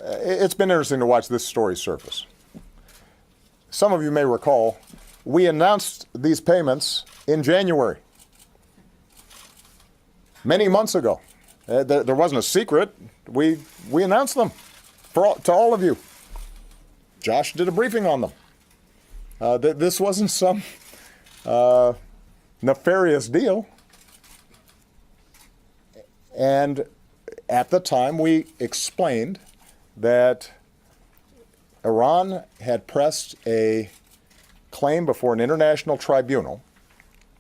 It's been interesting to watch this story surface. Some of you may recall, we announced these payments in January, many months ago. There wasn't a secret. We announced them to all of you. Josh did a briefing on them. This wasn't some nefarious deal. And at the time, we explained that Iran had pressed a claim before an international tribunal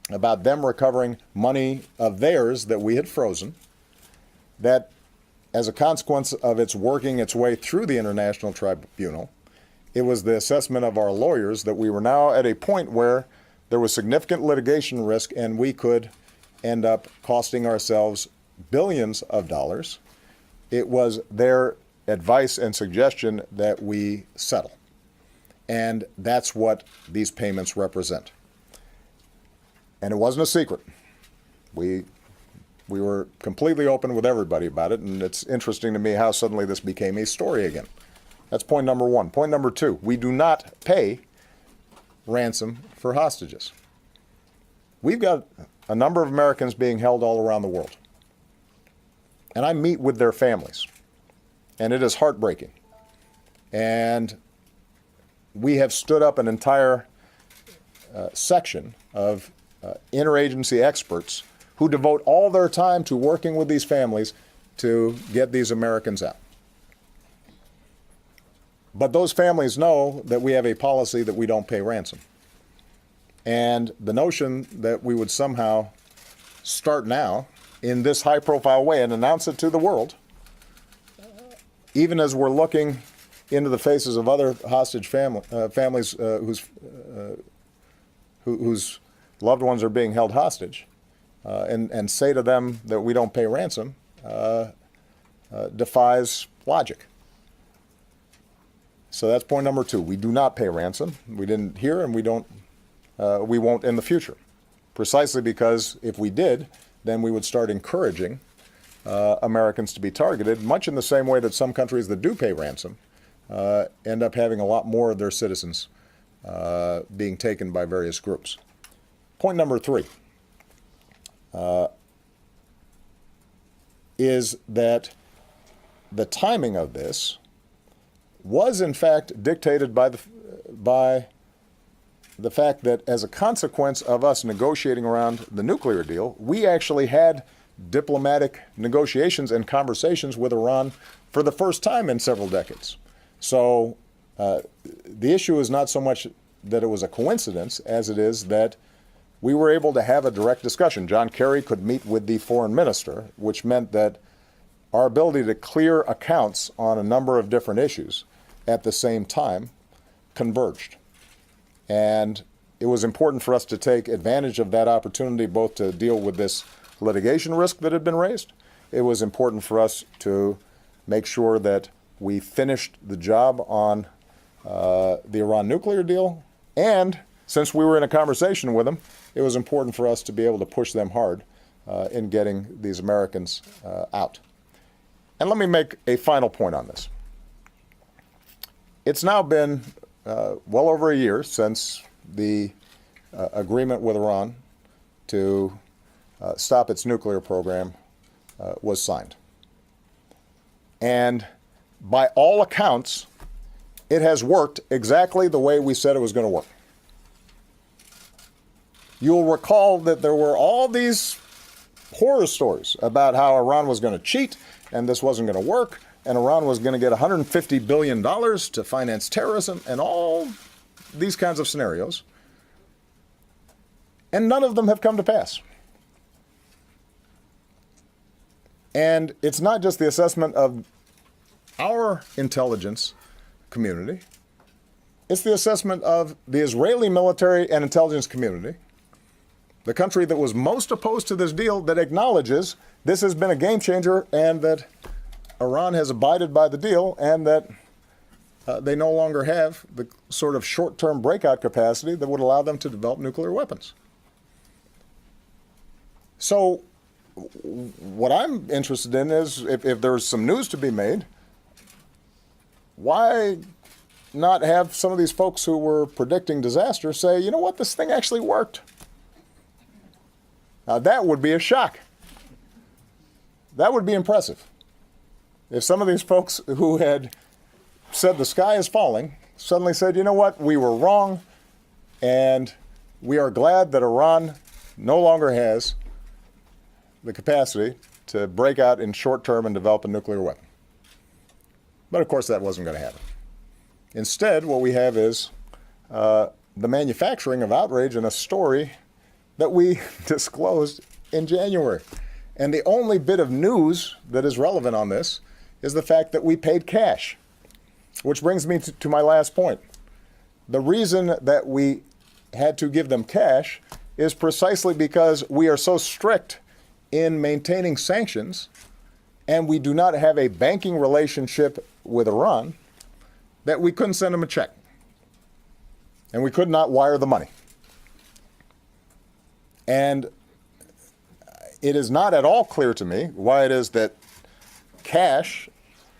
about them recovering money of theirs that we had frozen, that as a consequence of its working its way through the international tribunal, it was the assessment of our lawyers that we were now at a point where there was significant litigation risk and we could end up costing ourselves billions of dollars. It was their advice and suggestion that we settle. And that's what these payments represent. And it wasn't a secret. We were completely open with everybody about it, and it's interesting to me how suddenly this became a story again. That's point number one. Point number two, we do not pay ransom for hostages. We've got a number of Americans being held all around the world. And I meet with their families, and it is heartbreaking. And we have stood up an entire section of interagency experts who devote all their time to working with these families to get these Americans out. But those families know that we have a policy that we don't pay ransom. And the notion that we would somehow start now in this high-profile way and announce it to the world, even as we're looking into the faces of other hostage families whose loved ones are being held hostage, and say to them that we don't pay ransom, defies logic. So that's point number two. We do not pay ransom. We didn't here, and we won't in the future. Precisely because if we did, then we would start encouraging Americans to be targeted, much in the same way that some countries that do pay ransom end up having a lot more of their citizens being taken by various groups. Point number three is that the timing of this was in fact dictated by the fact that as a consequence of us negotiating around the nuclear deal, we actually had diplomatic negotiations and conversations with Iran for the first time in several decades. So the issue is not so much that it was a coincidence as it is that we were able to have a direct discussion. John Kerry could meet with the foreign minister, which meant that our ability to clear accounts on a number of different issues at the same time converged. And it was important for us to take advantage of that opportunity, both to deal with this litigation risk that had been raised. It was important for us to make sure that we finished the job on the Iran nuclear deal. And since we were in a conversation with them, it was important for us to be able to push them hard in getting these Americans out. And let me make a final point on this. It's now been well over a year since the agreement with Iran to stop its nuclear program was signed. And by all accounts, it has worked exactly the way we said it was going to work. You'll recall that there were all these horror stories about how Iran was going to cheat and this wasn't going to work, and Iran was going to get $150 billion to finance terrorism and all these kinds of scenarios. And none of them have come to pass. And it's not just the assessment of our intelligence community, it's the assessment of the Israeli military and intelligence community, the country that was most opposed to this deal, that acknowledges this has been a game changer and that Iran has abided by the deal and that they no longer have the sort of short-term breakout capacity that would allow them to develop nuclear weapons. So what I'm interested in is if there's some news to be made, why not have some of these folks who were predicting disaster say, you know what, this thing actually worked? Now, that would be a shock. That would be impressive. If some of these folks who had said the sky is falling suddenly said, you know what, we were wrong, and we are glad that Iran no longer has the capacity to break out in short term and develop a nuclear weapon. But of course, that wasn't going to happen. Instead, what we have is the manufacturing of outrage in a story that we disclosed in January. And the only bit of news that is relevant on this is the fact that we paid cash, which brings me to my last point. The reason that we had to give them cash is precisely because we are so strict in maintaining sanctions, and we do not have a banking relationship with Iran, that we couldn't send them a check. And we could not wire the money. And it is not at all clear to me why it is that cash,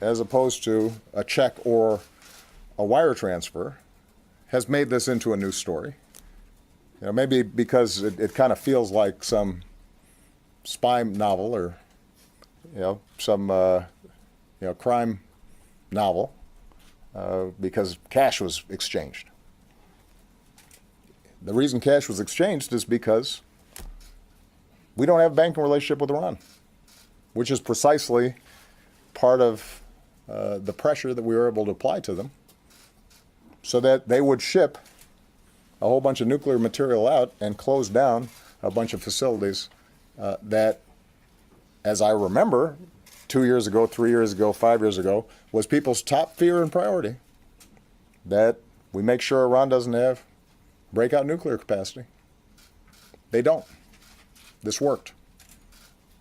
as opposed to a check or a wire transfer, has made this into a news story. You know, maybe because it kind of feels like some spy novel or, some, crime novel, because cash was exchanged. The reason cash was exchanged is because we don't have a banking relationship with Iran, which is precisely part of the pressure that we were able to apply to them so that they would ship a whole bunch of nuclear material out and close down a bunch of facilities that, as I remember, 2 years ago, 3 years ago, 5 years ago, was people's top fear and priority, that we make sure Iran doesn't have breakout nuclear capacity. They don't. This worked.